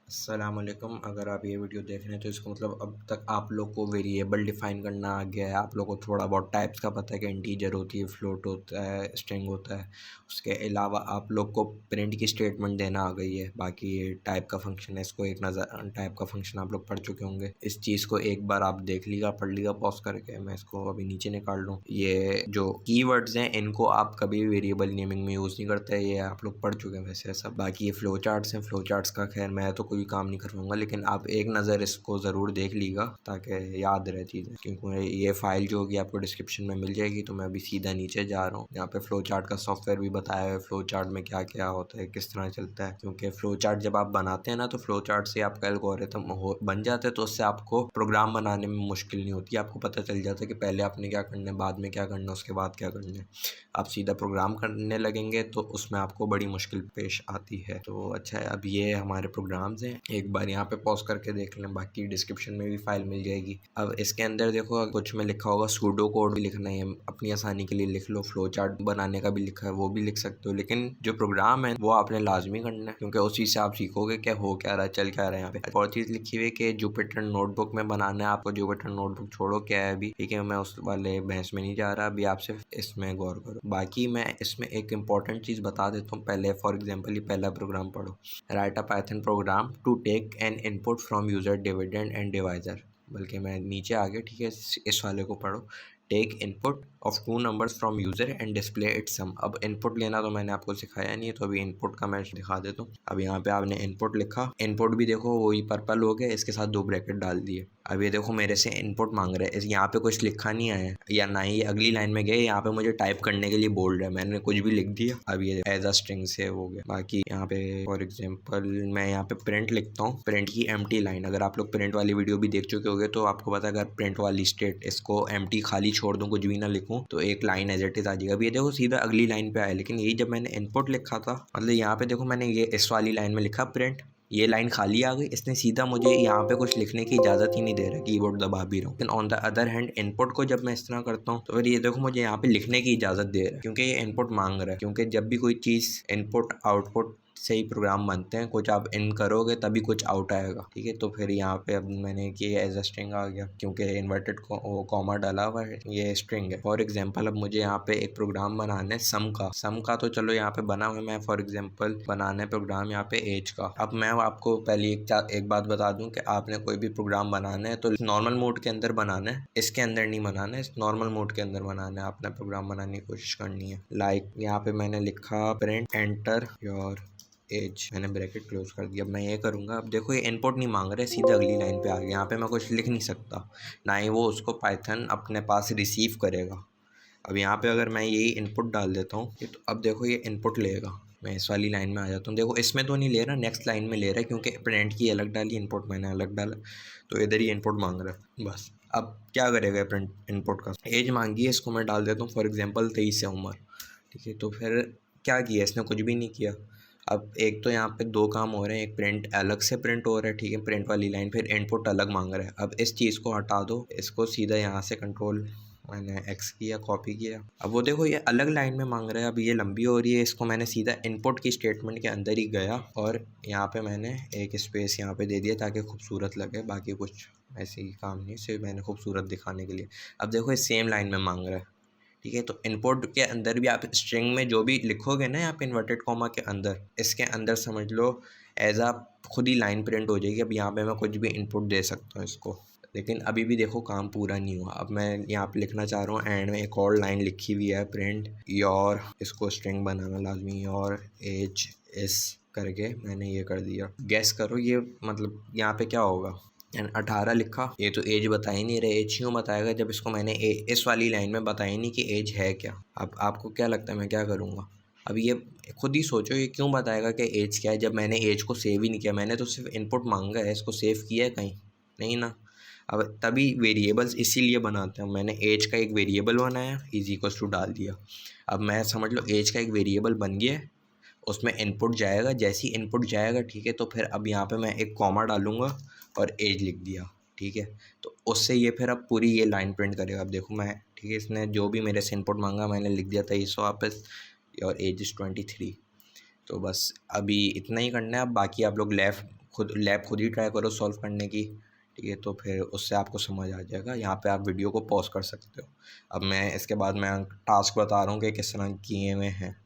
अस्सलामुअलैकुम। अगर आप ये वीडियो देख रहे हैं तो इसका मतलब अब तक आप लोग को वेरिएबल डिफ़ाइन करना आ गया है। आप लोग को थोड़ा बहुत टाइप्स का पता है कि इंटीजर होती है, फ्लोट होता है, स्ट्रिंग होता है। उसके अलावा आप लोग को प्रिंट की स्टेटमेंट देना आ गई है। बाकी ये टाइप का फंक्शन है, इसको एक नज़र टाइप का फंक्शन आप लोग पढ़ चुके होंगे। इस चीज़ को एक बार आप देख लीजिएगा, पढ़ लीजिएगा पॉज करके। मैं इसको अभी नीचे निकाल लूँ। ये जो कीवर्ड्स हैं इनको आप कभी भी वेरिएबल नेमिंग में यूज़ नहीं करते, ये आप लोग पढ़ चुके हैं वैसे सब। बाकी ये फ्लो चार्ट्स हैं, फ्लो चार्ट्स का खैर मैं तो कोई काम नहीं करवाऊंगा, लेकिन आप एक नज़र इसको ज़रूर देख लीजिएगा ताकि याद रहे चीज़ें। क्योंकि ये फाइल जो होगी आपको डिस्क्रिप्शन में मिल जाएगी। तो मैं अभी सीधा नीचे जा रहा हूँ। यहाँ पे फ्लो चार्ट का सॉफ्टवेयर भी बताया है, फ्लो चार्ट में क्या क्या होता है, किस तरह चलता है। क्योंकि फ्लो चार्ट जब आप बनाते हैं ना, तो फ्लो चार्ट से आपका एल्गोरिथम बन जाता है, तो उससे आपको प्रोग्राम बनाने में मुश्किल नहीं होती। आपको पता चल जाता है कि पहले आपने क्या करना है, बाद में क्या करना है, उसके बाद क्या करना है। आप सीधा प्रोग्राम करने लगेंगे तो उसमें आपको बड़ी मुश्किल पेश आती है। तो अच्छा है, अब ये हमारे प्रोग्राम्स हैं। एक बार यहाँ पे पॉज करके देख लें, बाकी डिस्क्रिप्शन में भी फाइल मिल जाएगी। अब इसके अंदर देखो कुछ में लिखा होगा सूडो कोड भी लिखना है, अपनी आसानी के लिए लिख लो। फ्लो चार्ट बनाने का भी लिखा है, वो भी लिख सकते हो। लेकिन जो प्रोग्राम है वो आपने लाजमी करना है, क्योंकि उसी से आप सीखोगे क्या हो क्या रहा है, चल क्या रहा है। यहाँ पे और चीज़ लिखी हुई है कि जुपिटर नोटबुक में बनाना है आपको। जुपिटर नोटबुक छोड़ो क्या है अभी, ठीक है, मैं उस वाले बहस में नहीं जा रहा। अभी आप सिर्फ इसमें गौर करो। बाकी मैं इसमें एक इम्पॉर्टेंट चीज़ बता देता हूँ पहले। फॉर एग्जांपल ये पहला प्रोग्राम पढ़ो, write a Python program to take an input from user dividend and divisor. बल्कि मैं नीचे आ गया, ठीक है, इस वाले को पढ़ो। Take input of two numbers from user and display it sum. अब इनपुट लेना तो मैंने आपको सिखाया नहीं है, तो अभी इनपुट का मैं दिखा देता हूँ। अब यहाँ पे आपने इनपुट लिखा, इनपुट भी देखो वही पर्पल हो गया, इसके साथ 2 ब्रैकेट डाल दिए। अब ये देखो मेरे से इनपुट मांग रहे हैं, यहाँ पे कुछ लिखा नहीं है या ना ही अगली लाइन में गए, यहाँ पे मुझे टाइप करने के लिए बोल रहा है, मैंने कुछ भी लिख दिया। अब ये एज अ स्ट्रिंग से हो गया। बाकी यहाँ पे फॉर एग्जांपल मैं यहाँ पे प्रिंट लिखता हूँ, प्रिंट की एम्प्टी लाइन। अगर आप लोग प्रिंट वाली वीडियो भी देख चुके होंगे तो आपको पता है, अगर प्रिंट वाली स्टेट इसको एम्प्टी खाली छोड़ दूँ, कुछ भी ना लिखूँ, तो एक लाइन एज इट इज आ जाएगा। अब ये देखो सीधा अगली लाइन पे आया, लेकिन यही जब मैंने इनपुट लिखा था, मतलब यहाँ पे देखो मैंने ये इस वाली लाइन में लिखा प्रिंट, ये लाइन खाली आ गई, इसने सीधा मुझे यहाँ पे कुछ लिखने की इजाज़त ही नहीं दे रहा, कीबोर्ड दबा भी रहा हूँ। लेकिन on the other hand input को जब मैं इस तरह करता हूँ तो फिर ये देखो मुझे यहाँ पे लिखने की इजाज़त दे रहा है, क्योंकि ये इनपुट मांग रहा है। क्योंकि जब भी कोई चीज़ इनपुट आउटपुट से ही प्रोग्राम बनते हैं, कुछ आप इन करोगे तभी कुछ आउट आएगा, ठीक है। तो फिर यहाँ पे अब मैंने किया एज अ स्ट्रिंग आ गया, क्योंकि इन्वर्टेड कॉमा डाला हुआ है, ये स्ट्रिंग है। फॉर एग्जांपल अब मुझे यहाँ पे एक प्रोग्राम बनाना है सम का तो चलो यहाँ पे बना हुआ है। मैं फॉर एग्जांपल बनाना है प्रोग्राम यहाँ पे एज का। अब मैं आपको पहले एक बात बता दूं कि आपने कोई भी प्रोग्राम बनाना है तो नॉर्मल मोड के अंदर बनाना है, इसके अंदर नहीं बनाना है, इस नॉर्मल मोड के अंदर बनाना है। आपने प्रोग्राम बनाने की कोशिश करनी है। लाइक यहाँ पे मैंने लिखा प्रिंट एंटर योर एज, मैंने ब्रैकेट क्लोज कर दिया। अब मैं ये करूँगा, अब देखो ये इनपुट नहीं मांग रहे, सीधा अगली लाइन पे आ गया। यहाँ पे मैं कुछ लिख नहीं सकता, ना ही वो उसको पाइथन अपने पास रिसीव करेगा। अब यहाँ पे अगर मैं यही इनपुट डाल देता हूँ, तो अब देखो ये इनपुट लेगा। मैं इस वाली लाइन में आ जाता हूँ, देखो इसमें तो नहीं ले रहा, नेक्स्ट लाइन में ले रहा है, क्योंकि प्रिंट की अलग डाली, इनपुट मैंने अलग डाला, तो इधर ही इनपुट मांग रहा है बस। अब क्या करेगा प्रिंट इनपुट का, एज मांगी है, इसको मैं डाल देता हूँ फॉर एग्जांपल 23 है उम्र, ठीक है। तो फिर क्या किया इसने, कुछ भी नहीं किया। अब एक तो यहाँ पे 2 काम हो रहे हैं, एक प्रिंट अलग से प्रिंट हो रहा है, ठीक है, प्रिंट वाली लाइन, फिर इनपुट अलग मांग रहा है। अब इस चीज़ को हटा दो, इसको सीधा यहाँ से कंट्रोल मैंने एक्स किया, कॉपी किया। अब वो देखो ये अलग लाइन में मांग रहा है, अब ये लंबी हो रही है, इसको मैंने सीधा इनपुट की स्टेटमेंट के अंदर ही गया और यहाँ पे मैंने एक स्पेस यहाँ पे दे दिया ताकि खूबसूरत लगे। बाकी कुछ ऐसे ही काम नहीं, सिर्फ मैंने खूबसूरत दिखाने के लिए। अब देखो ये सेम लाइन में मांग रहा है, ठीक है। तो इनपुट के अंदर भी आप स्ट्रिंग में जो भी लिखोगे ना, यहाँ पे इन्वर्टेड कॉमा के अंदर, इसके अंदर समझ लो एज आ खुद ही लाइन प्रिंट हो जाएगी। अब यहाँ पे मैं कुछ भी इनपुट दे सकता हूँ इसको, लेकिन अभी भी देखो काम पूरा नहीं हुआ। अब मैं यहाँ पे लिखना चाह रहा हूँ, एंड में एक और लाइन लिखी हुई है प्रिंट योर, इसको स्ट्रिंग बनाना लाजमी, योर एज इस करके मैंने ये कर दिया। गैस करो ये मतलब यहाँ पे क्या होगा। 18 लिखा, ये तो एज बता ही नहीं रहे, एज क्यों बताएगा जब इसको मैंने इस वाली लाइन में बताया नहीं कि एज है क्या। अब आपको क्या लगता है मैं क्या करूँगा। अब ये खुद ही सोचो, ये क्यों बताएगा कि एज क्या है जब मैंने एज को सेव ही नहीं किया। मैंने तो सिर्फ इनपुट मांगा है, इसको सेव किया है कहीं नहीं ना। अब तभी वेरिएबल्स इसीलिए बनाते हैं। मैंने एज का एक वेरिएबल बनाया, इज इक्वल्स टू डाल दिया। अब मैं समझ लो एज का एक वेरिएबल बन गया है, उसमें इनपुट जाएगा, जैसे ही इनपुट जाएगा, ठीक है, तो फिर अब यहाँ पे मैं एक कॉमा डालूँगा और एज लिख दिया, ठीक है। तो उससे ये फिर अब पूरी ये लाइन प्रिंट करेगा। अब देखो मैं, ठीक है, इसने जो भी मेरे से इनपुट मांगा मैंने लिख दिया था 23 वापस, और एज इज़ 23। तो बस अभी इतना ही करना है। अब बाकी आप लोग लैब खुद ही ट्राई करो सॉल्व करने की, ठीक है? तो फिर उससे आपको समझ आ जाएगा। यहाँ पे आप वीडियो को पॉज़ कर सकते हो। अब मैं इसके बाद मैं टास्क बता रहा हूँ कि किस तरह किए हुए हैं।